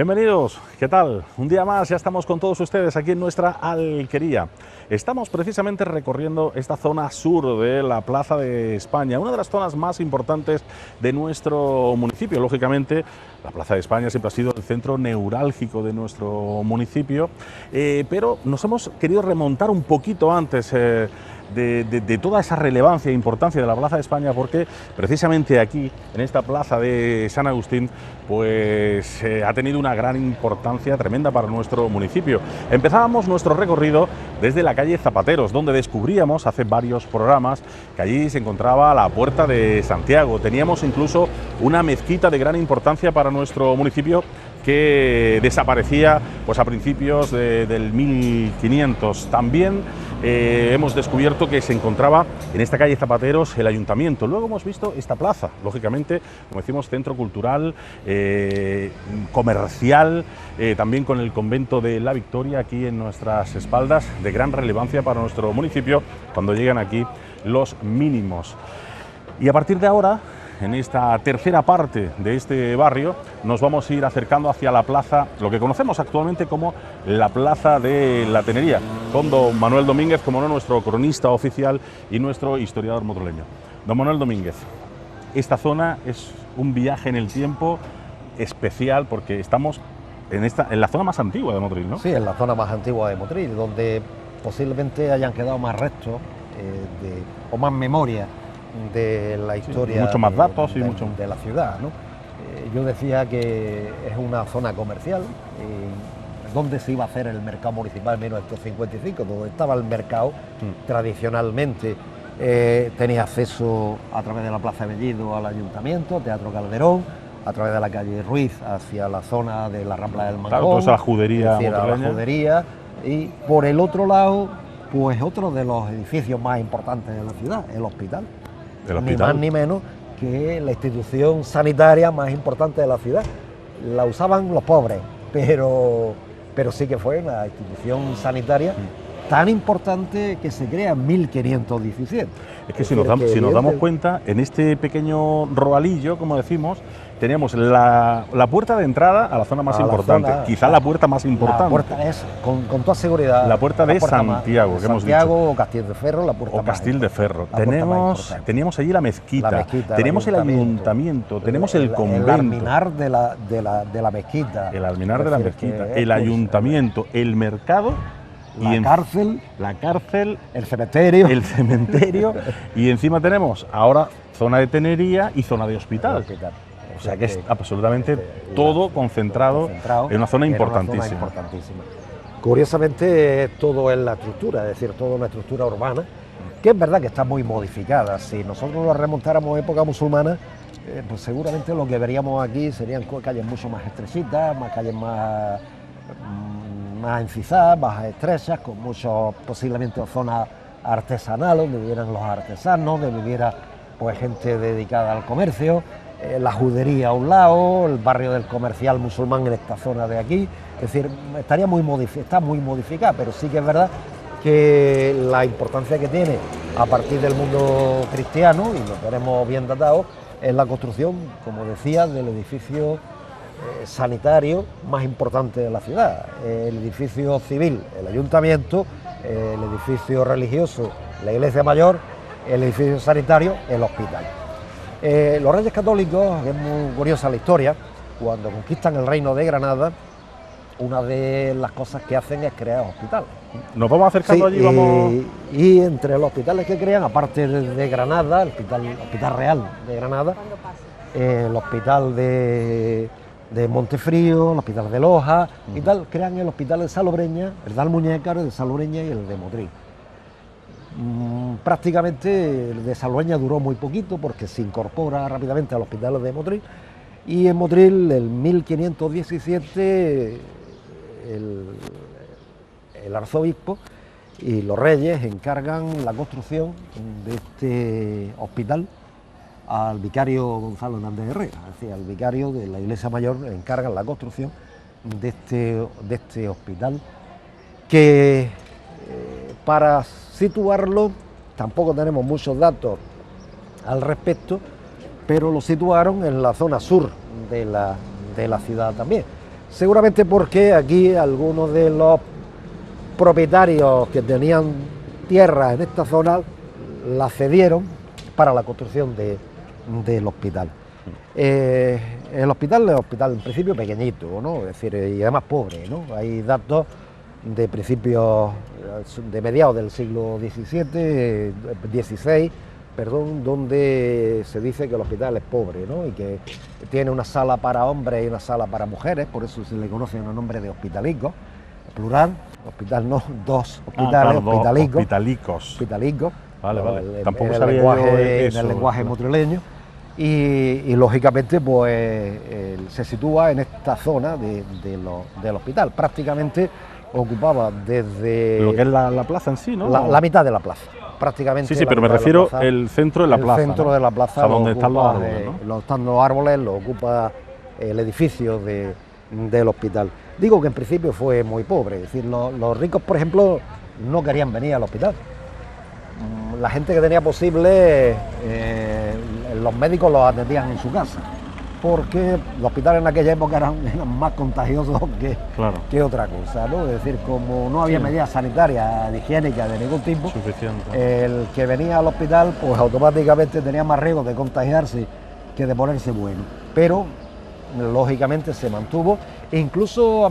Bienvenidos, ¿qué tal? Un día más, ya estamos con todos ustedes aquí en nuestra alquería. Estamos precisamente recorriendo esta zona sur de la Plaza de España, una de las zonas más importantes de nuestro municipio. Lógicamente, la Plaza de España siempre ha sido el centro neurálgico de nuestro municipio, pero nos hemos querido remontar un poquito antes de toda esa relevancia e importancia de la Plaza de España, porque precisamente aquí, en esta plaza de San Agustín, pues ha tenido una gran importancia tremenda para nuestro municipio. Empezábamos nuestro recorrido desde la calle Zapateros, donde descubríamos hace varios programas que allí se encontraba la Puerta de Santiago. Teníamos incluso una mezquita de gran importancia para nuestro municipio que desaparecía pues a principios del 1500. También hemos descubierto que se encontraba en esta calle Zapateros el ayuntamiento. Luego hemos visto esta plaza, lógicamente, como decimos, centro cultural, comercial, también con el convento de la Victoria aquí en nuestras espaldas, de gran relevancia para nuestro municipio cuando llegan aquí los mínimos. Y a partir de ahora, en esta tercera parte de este barrio, nos vamos a ir acercando hacia la plaza, lo que conocemos actualmente como la Plaza de la Tenería, con don Manuel Domínguez, como no, nuestro cronista oficial y nuestro historiador motroleño. Don Manuel Domínguez, esta zona es un viaje en el tiempo especial porque estamos en la zona más antigua de Motril, ¿no? Sí, en la zona más antigua de Motril, donde posiblemente hayan quedado más restos o más memoria de la historia, mucho más datos y mucho de la ciudad, ¿no? Yo decía que es una zona comercial, donde se iba a hacer el mercado municipal en 1955, donde estaba el mercado tradicionalmente. Tenía acceso a través de la Plaza Bellido al Ayuntamiento, Teatro Calderón, a través de la calle Ruiz hacia la zona de la Rambla del Mangón, claro, toda esa judería, la judería, y por el otro lado, pues otro de los edificios más importantes de la ciudad, el hospital. Ni más ni menos que la institución sanitaria más importante de la ciudad. La usaban los pobres, pero sí que fue una institución sanitaria tan importante que se crea en 1517. Es que si nos damos cuenta, en este pequeño roalillo, como decimos, teníamos la puerta de entrada a la zona más importante, quizá la puerta más importante. La puerta es, con toda seguridad, la puerta de Santiago, que hemos dicho. Santiago o Castil de Ferro, la puerta o Castil de Ferro. Teníamos allí la mezquita, tenemos el ayuntamiento, tenemos el convento. El alminar de la mezquita. El alminar de la mezquita, el ayuntamiento, el mercado. La cárcel, el cementerio, y encima tenemos ahora zona de tenería y zona de hospital. O sea que es absolutamente todo concentrado en una zona importantísima. Curiosamente, todo es la estructura, es decir, toda una estructura urbana, que es verdad que está muy modificada. Si nosotros nos remontáramos a época musulmana, pues seguramente lo que veríamos aquí serían calles mucho más estrechitas, más calles más encizadas, más estrechas, con muchos, posiblemente zonas artesanales, donde vivieran los artesanos, donde viviera pues gente dedicada al comercio, la judería a un lado, el barrio del comercial musulmán en esta zona de aquí. Es decir, está muy modificada, pero sí que es verdad que la importancia que tiene a partir del mundo cristiano, y lo tenemos bien datado, es la construcción, como decía, del edificio sanitario más importante de la ciudad. El edificio civil, el ayuntamiento, el edificio religioso, la iglesia mayor, el edificio sanitario, el hospital. Los Reyes Católicos, es muy curiosa la historia, cuando conquistan el reino de Granada, una de las cosas que hacen es crear hospitales. Nos vamos acercando allí, vamos. Y entre los hospitales que crean, aparte de Granada, el Hospital Real de Granada, el Hospital de Montefrío, el Hospital de Loja y tal, crean el Hospital de Salobreña, el de Almuñécar, el de Salobreña y el de Motril. Prácticamente el de Salobreña duró muy poquito porque se incorpora rápidamente al Hospital de Motril, y en Motril, en 1517, el arzobispo y los reyes encargan la construcción de este hospital al vicario Gonzalo Hernández Herrera, es decir, al vicario de la Iglesia Mayor, le encargan la construcción de este hospital, que para situarlo tampoco tenemos muchos datos al respecto, pero lo situaron en la zona sur de la ciudad también. Seguramente porque aquí algunos de los propietarios que tenían tierra en esta zona la cedieron para la construcción del hospital. El hospital es un hospital en principio pequeñito, ¿no? Es decir, y además pobre, ¿no? Hay datos de principios, de mediados del siglo XVI, donde se dice que el hospital es pobre, ¿no? Y que tiene una sala para hombres y una sala para mujeres, por eso se le conoce el nombre de hospitalicos, plural, hospital no, dos hospitales, claro, hospitalicos. Vale. Tampoco sabía yo eso, en el lenguaje motrileño. Y lógicamente pues se sitúa en esta zona del hospital, prácticamente ocupaba desde... Lo que es la plaza en sí, ¿no? La mitad de la plaza, prácticamente. Sí, pero me refiero el centro de la plaza. El centro de la plaza, o sea, donde están los árboles, ¿no? Están los árboles, lo ocupa el edificio del hospital. Digo que en principio fue muy pobre, es decir, los ricos, por ejemplo, no querían venir al hospital. La gente que tenía posible, los médicos los atendían en su casa, porque los hospitales en aquella época eran más contagiosos que otra cosa, ¿no? Es decir, como no había medidas sanitarias, higiénicas de ningún tipo, el que venía al hospital pues automáticamente tenía más riesgo de contagiarse que de ponerse bueno, pero lógicamente se mantuvo, e incluso a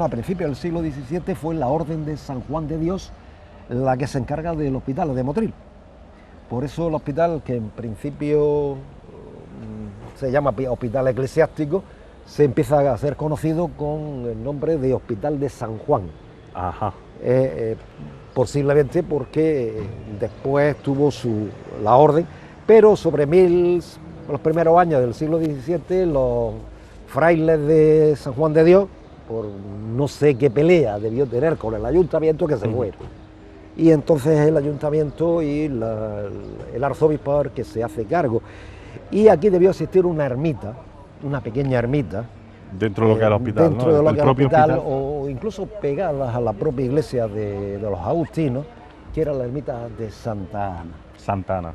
principios del siglo XVII fue la Orden de San Juan de Dios la que se encarga del hospital de Motril. Por eso el hospital, que en principio se llama hospital eclesiástico, se empieza a hacer conocido con el nombre de Hospital de San Juan. Ajá. Posiblemente porque después tuvo la orden, pero sobre los primeros años del siglo XVII, los frailes de San Juan de Dios, por no sé qué pelea debió tener con el ayuntamiento, que se fueron. Y entonces el ayuntamiento y el arzobispo que se hace cargo. Y aquí debió existir una ermita, una pequeña ermita. Dentro de lo que era el hospital, dentro ¿no? de lo que era el hospital, o incluso pegadas a la propia iglesia de los agustinos, que era la ermita de Santa Ana. Santa Ana.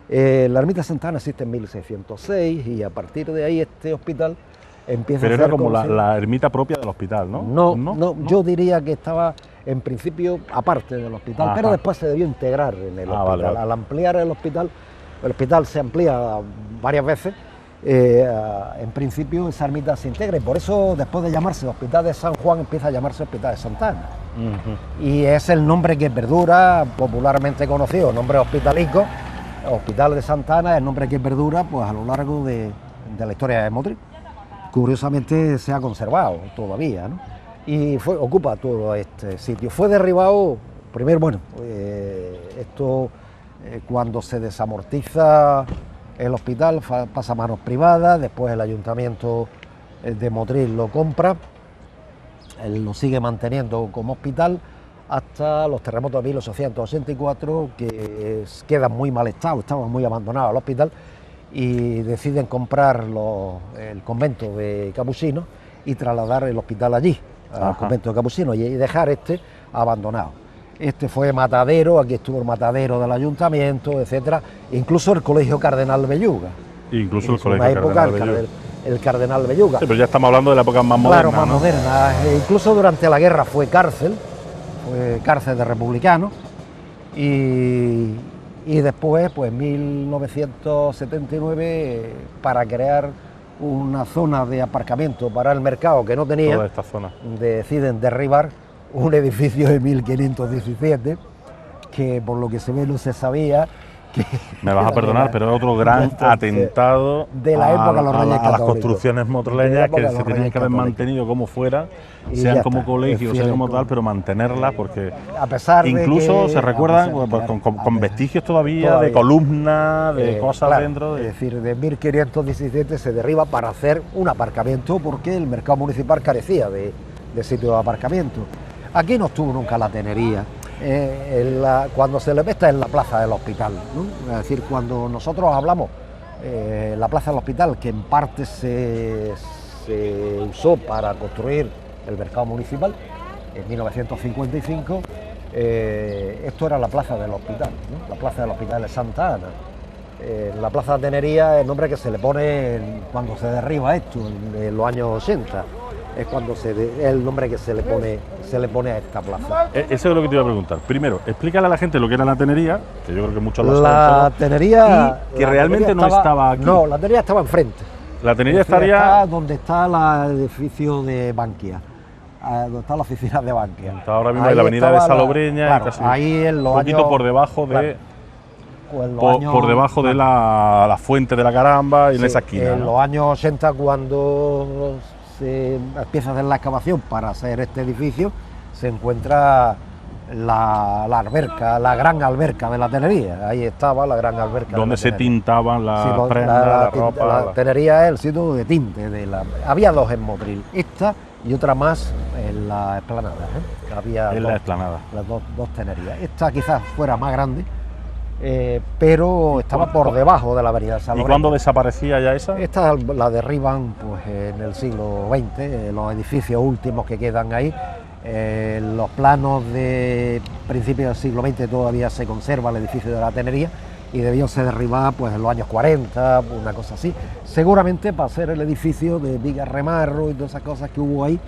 La ermita de Santa Ana existe en 1606 y a partir de ahí este hospital empieza a ser... Pero era como la ermita propia del hospital, ¿no? No, yo diría que estaba en principio aparte del hospital, Ajá. pero después se debió integrar en el hospital. Vale. Al ampliar el hospital se amplía varias veces, en principio esa ermita se integra y por eso después de llamarse Hospital de San Juan empieza a llamarse Hospital de Santa Ana. Y es el nombre que perdura, popularmente conocido, nombre hospitalico. Hospital de Santa Ana es el nombre que perdura pues, a lo largo de la historia de Motril. Curiosamente se ha conservado todavía, ¿no? Y ocupa todo este sitio. Fue derribado, primero, cuando se desamortiza el hospital pasa a manos privadas, después el ayuntamiento de Motril lo compra, él lo sigue manteniendo como hospital hasta los terremotos de 1884, que quedan muy mal estado, estaba muy abandonado el hospital, y deciden comprar el convento de capuchinos y trasladar el hospital allí, al convento de capuchinos, y dejar abandonado. Fue matadero, aquí estuvo el matadero del ayuntamiento, etcétera, incluso el Colegio Cardenal Belluga. Incluso el Colegio Cardenal Belluga. El Cardenal Belluga. Sí, pero ya estamos hablando de la época más moderna. Claro, más moderna. Incluso durante la guerra fue cárcel de republicanos, y después, pues en 1979, para crear una zona de aparcamiento para el mercado que no tenía, toda esta zona, deciden derribar un edificio de 1517, que por lo que se ve no se sabía que... Me vas a perdonar, pero es otro gran atentado de la época de los Reyes Católicos. A las construcciones motrileñas que se tenían que haber mantenido como fuera, sean como colegios, sean como tal, pero mantenerlas, porque a pesar incluso se recuerdan con vestigios todavía de columnas, de cosas dentro. Es decir, de 1517 se derriba para hacer un aparcamiento, porque el mercado municipal carecía de sitio de aparcamiento. Aquí no estuvo nunca la tenería. Cuando se le ve está en la plaza del hospital, ¿no? Es decir, cuando nosotros hablamos la plaza del hospital, que en parte se usó para construir el mercado municipal en 1955, esto era la plaza del hospital, ¿no? La plaza del hospital de Santa Ana. La Plaza de Tenería es el nombre que se le pone cuando se derriba esto, en los años 80. Es cuando es el nombre que se le pone a esta plaza. Eso es lo que te iba a preguntar. Primero, explícale a la gente lo que era la tenería, que yo creo que muchos lo saben. La tenería... Y que realmente no estaba aquí. No, la tenería estaba enfrente. La tenería estaría... Está donde está el edificio de Bankia, donde está la oficina de Bankia. Está ahora mismo en la avenida de Salobreña. Claro, casi ahí en los un poquito años, por debajo de... Claro, por debajo de la fuente de la Caramba y en esa esquina. En ¿no? los años 80, cuando se empieza a hacer la excavación para hacer este edificio, se encuentra la alberca, la gran alberca de la tenería. Ahí estaba la gran alberca. Donde se tintaban las prendas, la ropa. La tenería es el sitio de tinte. Había dos en Motril, esta y otra más en la explanada. Había en la explanada. Las dos tenerías. Esta quizás fuera más grande, pero estaba por debajo de la avenida de Salobreña. ¿Y cuándo desaparecía ya esa? Esta la derriban pues en el siglo XX, los edificios últimos que quedan ahí. Los planos de principios del siglo XX todavía se conserva el edificio de la tenería y debió ser derribada pues en los años 40, una cosa así. Seguramente para hacer el edificio de vigas remarro y todas esas cosas que hubo ahí,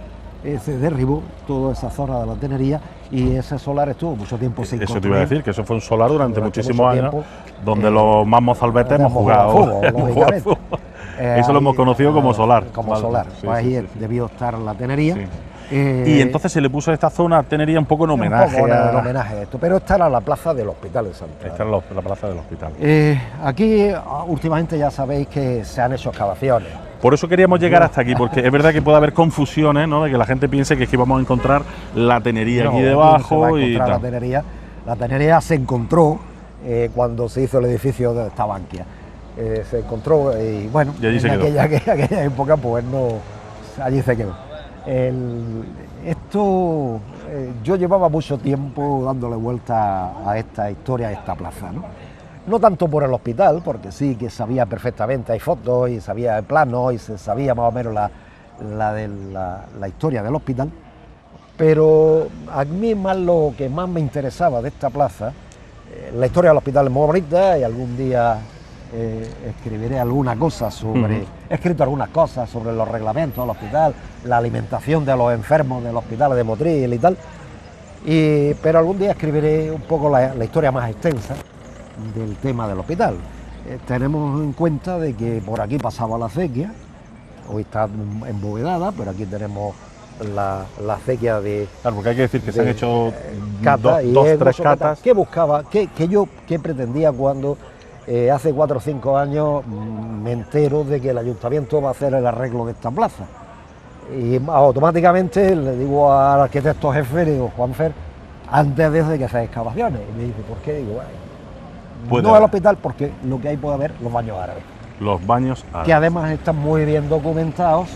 se derribó toda esa zona de la tenería y ese solar estuvo mucho tiempo sin construir. Eso te iba a decir, que eso fue un solar durante muchísimos años, tiempo, donde los más mozalbetes hemos jugado fútbol. Eso lo hemos conocido como solar. Como solar, sí, pues ahí sí. debió estar la tenería. Sí. Y entonces se le puso a esta zona tenería un poco en homenaje. En homenaje a esto, pero esta era la plaza del Hospital de Santa. Esta era la plaza del hospital. Aquí últimamente ya sabéis que se han hecho excavaciones. Por eso queríamos llegar hasta aquí, porque es verdad que puede haber confusiones, ¿no? De que la gente piense que aquí vamos a encontrar la tenería aquí debajo. No y tal. La tenería se encontró cuando se hizo el edificio de esta Bankia. Se encontró y bueno, y allí en aquella época pues no, allí se quedó. Yo llevaba mucho tiempo dándole vuelta a esta historia, a esta plaza, no tanto por el hospital, porque sí que sabía perfectamente, hay fotos y sabía el plano y se sabía más o menos la historia del hospital, pero a mí más lo que más me interesaba de esta plaza, la historia del hospital es muy bonita y algún día escribiré alguna cosa sobre, he escrito algunas cosas sobre los reglamentos del hospital, la alimentación de los enfermos del hospital de Motril y tal, pero algún día escribiré un poco la historia más extensa del tema del hospital. Tenemos en cuenta de que por aquí pasaba la acequia, hoy está embovedada, pero aquí tenemos la acequia de... Claro, porque hay que decir que se han hecho tres catas. ¿Qué buscaba? ¿Qué pretendía cuando hace 4 o 5 años me entero de que el ayuntamiento va a hacer el arreglo de esta plaza? Y automáticamente le digo al arquitecto jefe, le digo, Juanfer, antes de que se excavaciones. Y me dice, ¿por qué? Digo, no al hospital, porque lo que hay puede haber los baños árabes. Los baños árabes. Que además están muy bien documentados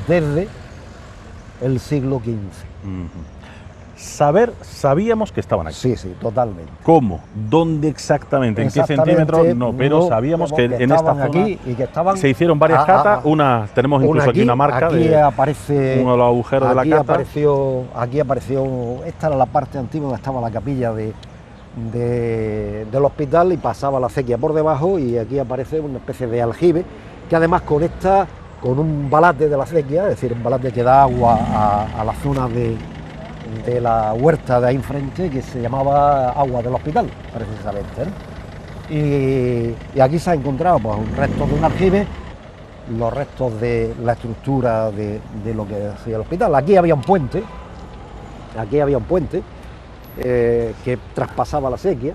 desde el siglo XV. Sabíamos que estaban aquí. Sí, totalmente. ¿Cómo? ¿Dónde exactamente? ¿En qué centímetros? No, pero sabíamos que en esta zona aquí y que estaban, se hicieron varias catas. Tenemos incluso aquí una marca aquí aparece uno de los agujeros de la cata. Aquí apareció, esta era la parte antigua donde estaba la capilla del hospital y pasaba la acequia por debajo y aquí aparece una especie de aljibe que además conecta con un balate de la acequia, es decir, un balate que da agua a la zona de la huerta de ahí enfrente, que se llamaba Agua del Hospital, precisamente, ¿no? Y aquí se ha encontrado pues, un resto de un aljibe, los restos de la estructura de lo que hacía el hospital. Aquí había un puente que traspasaba la acequia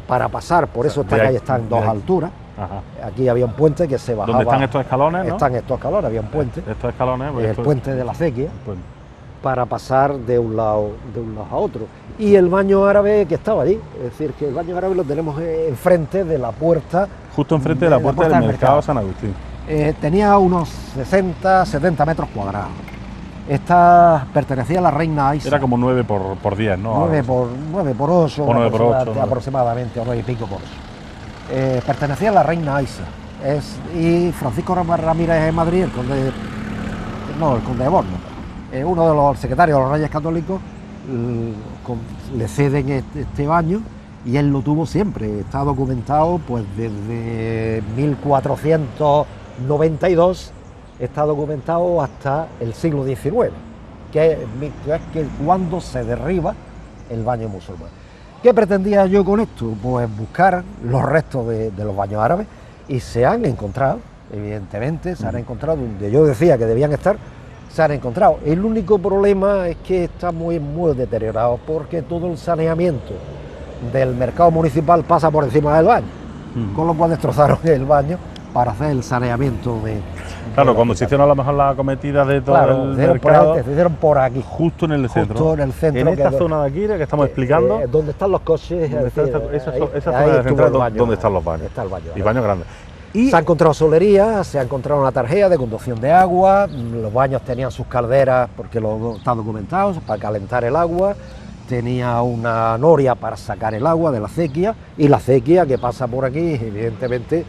para pasar, por eso esta calle está en 2 alturas. Ajá. Aquí había un puente que se bajaba. ¿Dónde están estos escalones? ¿No? Están estos escalones, había un puente. Estos escalones, pues el puente de la acequia, para pasar de un lado a otro. Y el baño árabe que estaba allí, es decir, que el baño árabe lo tenemos enfrente de la puerta. Justo enfrente de la puerta del mercado San Agustín. Tenía unos 60-70 metros cuadrados. Esta pertenecía a la reina Aisa. Era como 9 por 10, ¿no? 9 por 8, o 9 por 8 aproximadamente, o 9 y pico por 8. Pertenecía a la reina Aisa. Y Francisco Ramírez de Madrid, el conde de Borno, uno de los secretarios de los Reyes Católicos, le ceden este baño y él lo tuvo siempre. Está documentado pues desde 1492, está documentado hasta el siglo XIX, que es cuando se derriba el baño musulmán. ¿Qué pretendía yo con esto? Pues buscar los restos de los baños árabes, y se han encontrado, evidentemente, se han encontrado donde yo decía que debían estar, se han encontrado. El único problema es que está muy deteriorado, porque todo el saneamiento del mercado municipal pasa por encima del baño, con lo cual destrozaron el baño para hacer el saneamiento de... Claro, cuando se hicieron a lo mejor la acometida de todo claro, el mercado, se hicieron por aquí. justo en el centro. Justo en el centro. En esta zona de aquí, que estamos explicando. Donde están los coches. Esa zona de central donde están los baños. Está el baño. Y baños grandes. Y se ha encontrado solería, se ha encontrado una tarjeta de conducción de agua, los baños tenían sus calderas, porque lo está documentado, para calentar el agua, tenía una noria para sacar el agua de la acequia, y la acequia que pasa por aquí, evidentemente,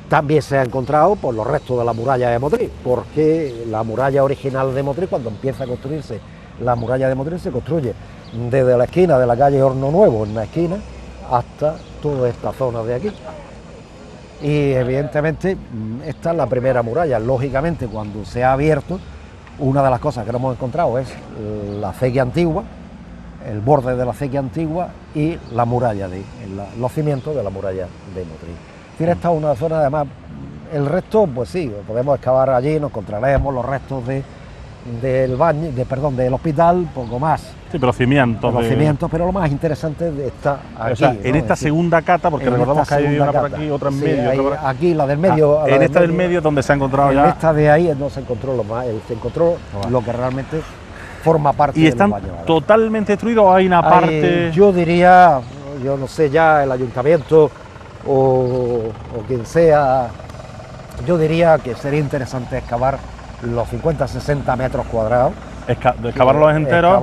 también se ha encontrado por los restos de la muralla de Motril, porque la muralla original de Motril, cuando empieza a construirse la muralla de Motril, se construye desde la esquina de la calle Horno Nuevo, en la esquina, hasta toda esta zona de aquí. Y evidentemente esta es la primera muralla. Lógicamente, cuando se ha abierto, una de las cosas que no hemos encontrado es la acequia antigua, el borde de la acequia antigua y la muralla, los cimientos de la muralla de Motril. Es decir, esta es una zona, además, el resto, pues sí, podemos excavar allí, nos encontraremos los restos del baño, del hospital, poco más. Sí, pero cimientos. Pero lo más interesante está aquí. O sea, en esta segunda cata, porque recordamos que hay una por aquí, otra en medio. Aquí, la del medio. En esta del medio es donde se ha encontrado ya. En esta de ahí es donde se encontró se encontró lo que realmente forma parte del baño. ¿Y están totalmente destruidos o hay una parte...? Yo diría, yo no sé ya, el ayuntamiento o quien sea, yo diría que sería interesante excavar los 50-60 metros cuadrados. Excavarlos enteros,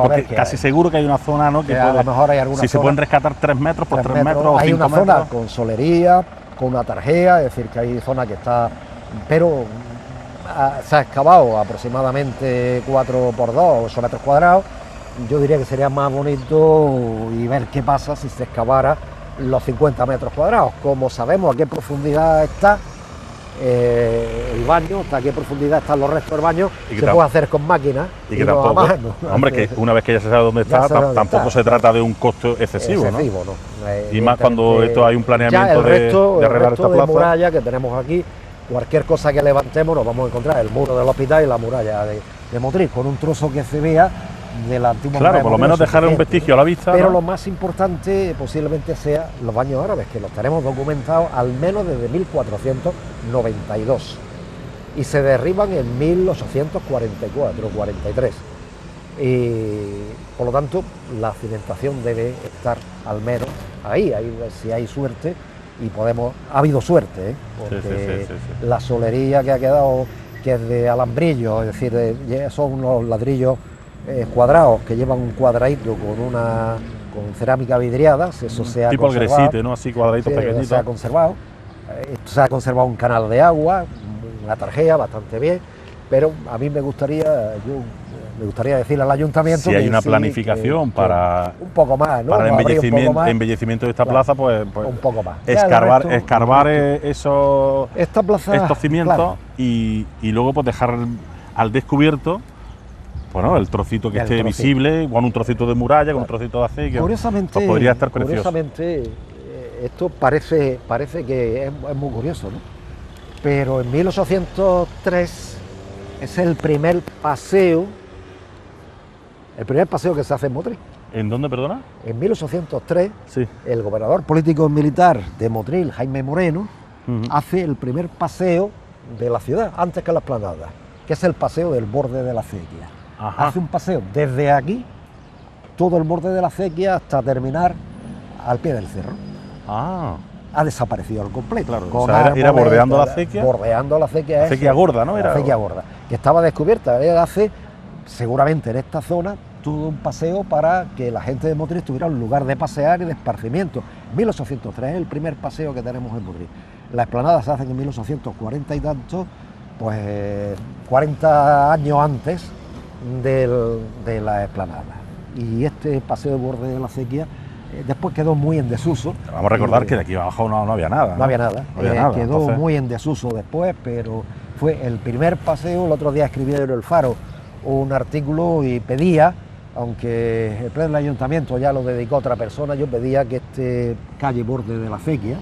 porque casi seguro que hay una zona, ¿no? Que a lo mejor hay alguna si se pueden rescatar 3 metros, pues 3 metros o 5 metros. Hay una zona con solería, con una tarjea, es decir, que hay zona que está... Pero se ha excavado aproximadamente 4 por 2, 8 metros cuadrados. Yo diría que sería más bonito y ver qué pasa si se excavara los 50 metros cuadrados. Como sabemos a qué profundidad está el baño, hasta qué profundidad están los restos del baño, se puede hacer con máquinas y que tampoco, a mano. Hombre, que una vez que ya se sabe dónde está, tampoco se trata de un costo excesivo, ¿no? Y más cuando esto hay un planeamiento de arreglar esta plaza. De muralla que tenemos aquí, cualquier cosa que levantemos nos vamos a encontrar el muro del hospital y la muralla de Motril, con un trozo que se vea de la antigua. Claro, por lo menos dejar un vestigio a la vista. Pero ¿no? lo más importante posiblemente sea los baños árabes, que los tenemos documentados al menos desde 1492 y se derriban en 1844-43. Y por lo tanto la cimentación debe estar al menos ahí si hay suerte, y podemos, ha habido suerte, porque sí. La solería que ha quedado, que es de alambrillo, es decir, son unos ladrillos cuadrados que llevan un cuadradito con cerámica vidriada, eso se ha tipo conservado. Tipo el gresite, ¿no? Así cuadraditos pequeñitos. Se ha conservado. Se ha conservado un canal de agua, una tarjea bastante bien, pero a mí me gustaría decirle al ayuntamiento si hay una planificación para un poco más, ¿no? Para el embellecimiento de esta plaza, pues un poco más. Escarbar estos cimientos, claro. y luego pues dejar al descubierto, bueno, el trocito que esté visible, con un trocito de muralla, con un trocito de acequia, curiosamente, pues podría estar precioso. Curiosamente, esto parece que es muy curioso, ¿no? Pero en 1803 es el primer paseo que se hace en Motril. ¿En dónde, perdona? En 1803, sí. El gobernador político militar de Motril, Jaime Moreno, hace el primer paseo de la ciudad, antes que la Esplanada, que es el paseo del borde de la acequia. Ajá. Hace un paseo desde aquí, todo el borde de la acequia, hasta terminar al pie del cerro. Ah. Ha desaparecido al completo. Claro, o sea, era bordeando la acequia. Bordeando la acequia. La acequia gorda, ¿no? La acequia gorda, que estaba descubierta. Hace, seguramente en esta zona, todo un paseo para que la gente de Motril tuviera un lugar de pasear y de esparcimiento. 1803 es el primer paseo que tenemos en Motril. La Esplanada se hace en 1840 y tanto, pues 40 años antes de la Esplanada. Y este paseo de borde de la acequia Después quedó muy en desuso. Vamos a recordar que de aquí abajo no había nada. No había nada. No había nada. Quedó Entonces, muy en desuso después, pero fue el primer paseo. El otro día escribí en El Faro un artículo y pedía, aunque el pleno del ayuntamiento ya lo dedicó a otra persona, yo pedía que este calle Borde de la Acequia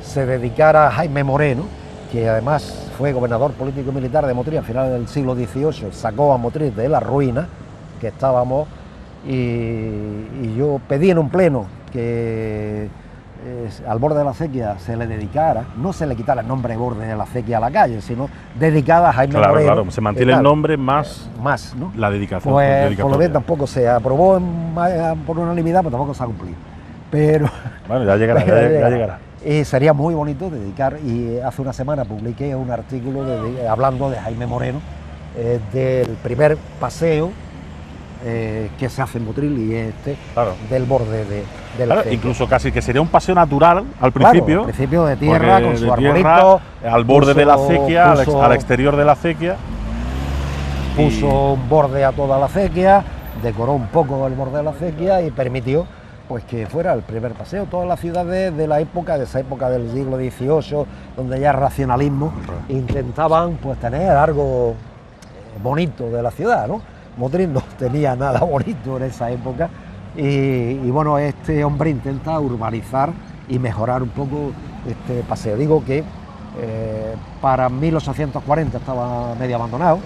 se dedicara a Jaime Moreno, que además fue gobernador político y militar de Motril a finales del siglo XVIII, sacó a Motril de la ruina que estábamos, y yo pedí en un pleno que al Borde de la Acequia se le dedicara, no se le quitara el nombre Borde de la Acequia a la calle, sino dedicada a Jaime Moreno. Claro, se mantiene el nombre más ¿no? La dedicación. Pues por lo menos tampoco se aprobó por unanimidad, pero tampoco se ha cumplido. Pero bueno, ya llegará. Y sería muy bonito dedicar, y hace una semana publiqué un artículo hablando de Jaime Moreno, del primer paseo que se hace en Motril, y del Borde de la Acequia. Incluso casi que sería un paseo natural al principio. Al principio de tierra, con su arbolito, al borde de la acequia, al exterior de la acequia. Puso un borde a toda la acequia, decoró un poco el borde de la acequia y permitió pues que fuera el primer paseo. Todas las ciudades de la época, de esa época del siglo XVIII, donde ya el racionalismo, intentaban pues tener algo bonito de la ciudad, ¿no? Motril no tenía nada bonito en esa época, y bueno, este hombre intenta urbanizar y mejorar un poco este paseo. Digo que para 1840 estaba medio abandonado,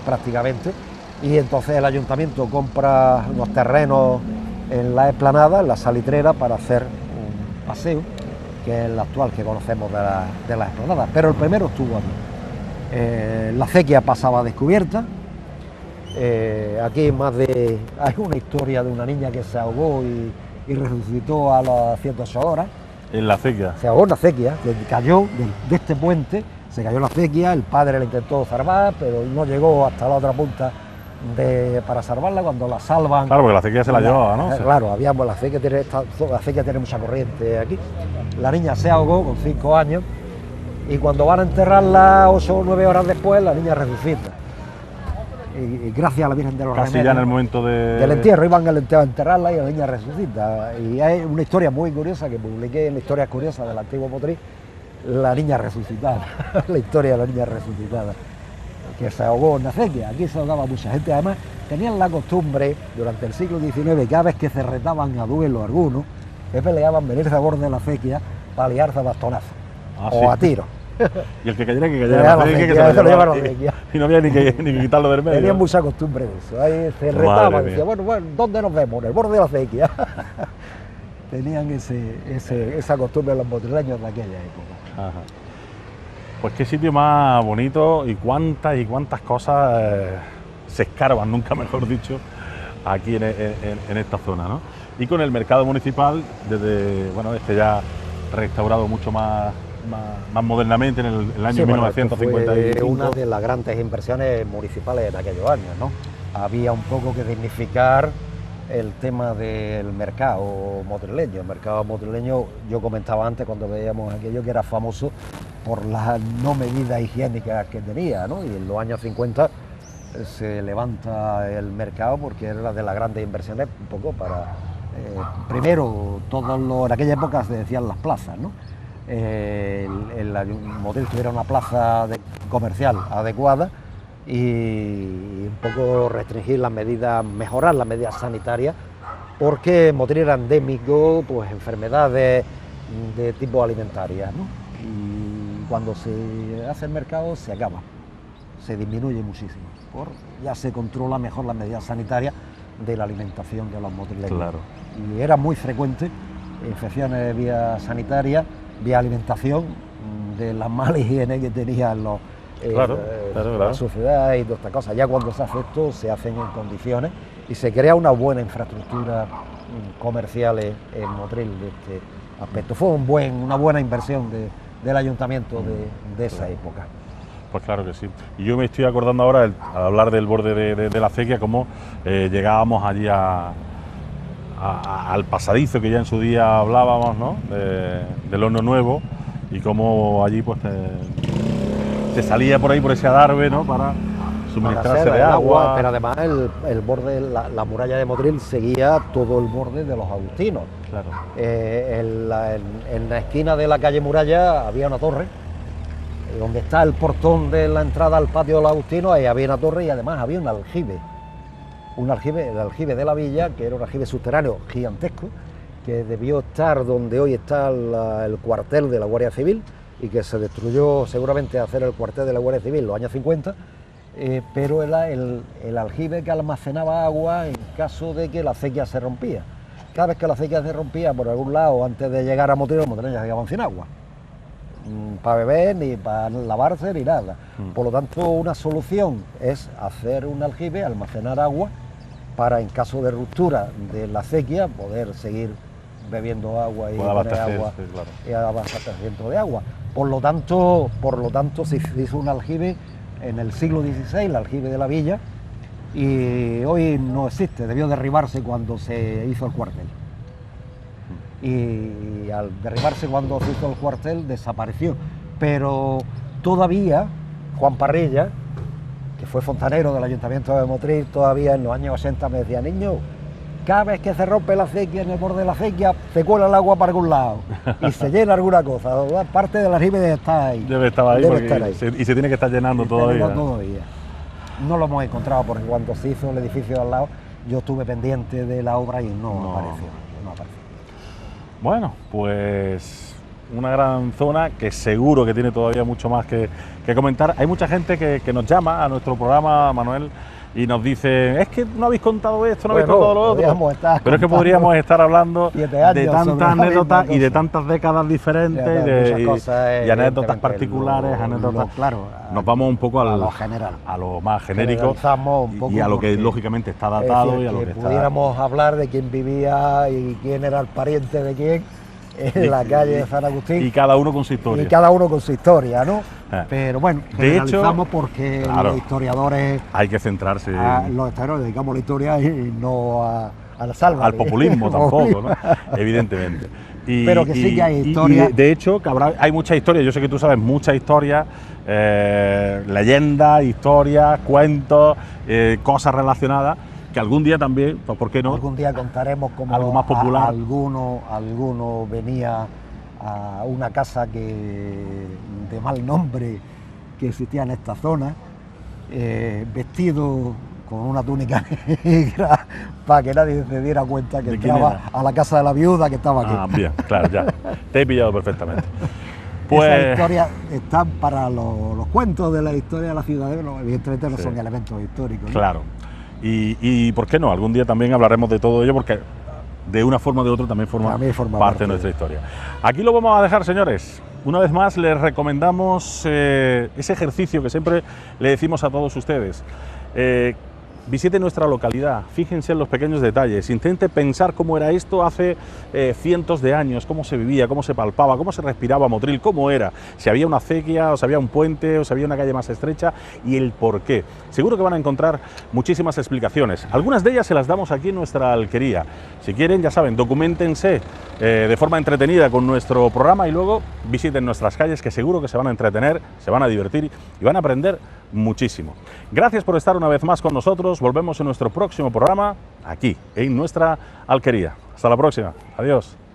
prácticamente, y entonces el ayuntamiento compra los terrenos en la explanada, en la salitrera, para hacer un paseo, que es el actual que conocemos de la explanada, pero el primero estuvo aquí. La acequia pasaba descubierta. Aquí hay una historia de una niña que se ahogó y resucitó a las 108 horas. En la acequia. Se ahogó en la acequia, cayó de este puente, se cayó en la acequia, el padre la intentó salvar, pero no llegó hasta la otra punta para salvarla. Cuando la salvan... Claro, porque la acequia se la llevaba, ¿no? Claro, la acequia tiene mucha corriente aquí. La niña se ahogó con 5 años, y cuando van a enterrarla 8 o 9 horas después, la niña resucita. Y gracias a la Virgen de los Remedios, ya en el momento del entierro, iban a enterrarla y la niña resucita. Y hay una historia muy curiosa que publiqué en la Historia Curiosa del antiguo Motril, la niña resucitada, la historia de la niña resucitada, que se ahogó en la acequia. Aquí se ahogaba mucha gente. Además, tenían la costumbre, durante el siglo XIX, cada vez que se retaban a duelo algunos, que peleaban, venirse a borde de la acequia para liarse a bastonazos o a tiros. Y el que cayera, que se lo llevara. Y no había ni que quitarlo del medio. Tenían mucha costumbre de eso. Ahí se retaban, decían, bueno, ¿dónde nos vemos? En el borde de la acequia. Tenían esa costumbre los motrileños de aquella época. Ajá. Pues qué sitio más bonito, y cuántas cosas se escarban, nunca mejor dicho, aquí en esta zona, ¿no? Y con el mercado municipal, desde, bueno, ya restaurado mucho más modernamente en el año 1955. Fue una de las grandes inversiones municipales en aquellos años, ¿no? Había un poco que dignificar el tema del mercado motrileño. El mercado motrileño, yo comentaba antes cuando veíamos aquello, que era famoso por las no medidas higiénicas que tenía, ¿no? Y en los años 50 se levanta el mercado porque era de las grandes inversiones, un poco para... primero, en aquella época se decían las plazas, ¿no? Motril tuviera una plaza comercial adecuada, y un poco restringir las medidas, mejorar las medidas sanitarias, porque Motril era endémico, pues enfermedades de tipo alimentarias, ¿no? Y cuando se hace el mercado se acaba, se disminuye muchísimo, ya se controla mejor las medidas sanitarias de la alimentación de los motrileños. Claro. Y era muy frecuente infecciones de vía sanitaria, vía alimentación, de la mala higiene que tenían la sociedad y todas estas cosas. Ya cuando se hace esto, se hacen en condiciones y se crea una buena infraestructura comercial en Motril de este aspecto. Fue una buena inversión del ayuntamiento de esa época. Pues claro que sí. Y yo me estoy acordando ahora, al hablar del borde de la acequia, cómo llegábamos allí al pasadizo que ya en su día hablábamos, ¿no? Del Horno Nuevo, y cómo allí pues se salía por ahí, por ese adarve, ¿no? suministrarse hacer de el agua. pero además el borde, la muralla de Motril seguía todo el borde de los agustinos. Claro. En la esquina de la calle Muralla había una torre, donde está el portón de la entrada al patio de los agustinos, ahí había una torre y además había un aljibe, el aljibe de la villa, que era un aljibe subterráneo gigantesco, que debió estar donde hoy está el cuartel de la Guardia Civil, y que se destruyó seguramente a hacer el cuartel de la Guardia Civil en los años 50, pero era el aljibe que almacenaba agua en caso de que la acequia se rompía. Cada vez que la acequia se rompía por algún lado, antes de llegar a Motril, los motreños llegaban sin agua, para beber, ni para lavarse, ni nada. Por lo tanto, una solución es hacer un aljibe, almacenar agua, para en caso de ruptura de la acequia poder seguir bebiendo agua y tener agua, claro, y abastecimiento de agua. Por lo tanto se hizo un aljibe en el siglo XVI, el aljibe de la villa, y hoy no existe, debió derribarse cuando se hizo el cuartel. Y al derribarse cuando se hizo el cuartel desapareció. Pero todavía Juan Parrilla, que fue fontanero del Ayuntamiento de Motril, todavía en los años 80 me decía: niño, cada vez que se rompe la acequia, en el borde de la acequia, se cuela el agua para algún lado y se llena alguna cosa. Parte del aljibe debe estar ahí. Debe estar ahí, y se tiene que estar llenando todavía. No lo hemos encontrado porque cuando se hizo el edificio de al lado, yo estuve pendiente de la obra y no apareció. Bueno, pues una gran zona que seguro que tiene todavía mucho más que comentar. Hay mucha gente que nos llama a nuestro programa, Manuel, y nos dice: es que no habéis contado esto, no habéis contado lo otro. Pero es que podríamos estar hablando de tantas anécdotas y de tantas décadas diferentes y anécdotas particulares, anécdotas. Claro, nos vamos un poco a lo general, a lo más genérico y a lo que lógicamente está datado, decir, y a lo que pudiéramos hablar de quién vivía y quién era el pariente de quién en la calle de San Agustín. Y cada uno con su historia. Y cada uno con su historia, ¿no? Pero bueno, de hecho, porque claro, los historiadores... Hay que centrarse... Los historiadores dedicamos la historia y no a la salva. Al populismo tampoco, ¿no? Evidentemente. Pero que sí que hay historia. De hecho, hay mucha historia. Yo sé que tú sabes mucha historia, leyendas, historias, cuentos, cosas relacionadas, que algún día también, pues ¿por qué no? Algún día contaremos como algo más popular. Alguno venía a una casa de mal nombre que existía en esta zona, vestido con una túnica negra para que nadie se diera cuenta que entraba a la casa de la viuda que estaba aquí. Ah, bien, claro, ya. Te he pillado perfectamente. Pues esa historia está para los cuentos de la historia de la ciudad, evidentemente no son elementos históricos, ¿no? Claro. Y ¿por qué no? Algún día también hablaremos de todo ello, porque de una forma o de otra también forma parte de nuestra historia. Aquí lo vamos a dejar, señores. Una vez más les recomendamos ese ejercicio que siempre le decimos a todos ustedes. Visite nuestra localidad, fíjense en los pequeños detalles, intente pensar cómo era esto hace cientos de años, cómo se vivía, cómo se palpaba, cómo se respiraba Motril, cómo era, si había una acequia, o si había un puente, o si había una calle más estrecha, y el por qué. Seguro que van a encontrar muchísimas explicaciones. Algunas de ellas se las damos aquí en nuestra alquería. Si quieren, ya saben, documentense de forma entretenida con nuestro programa y luego visiten nuestras calles, que seguro que se van a entretener, se van a divertir y van a aprender muchísimo. Gracias por estar una vez más con nosotros. Volvemos en nuestro próximo programa aquí en nuestra alquería. Hasta la próxima. Adiós.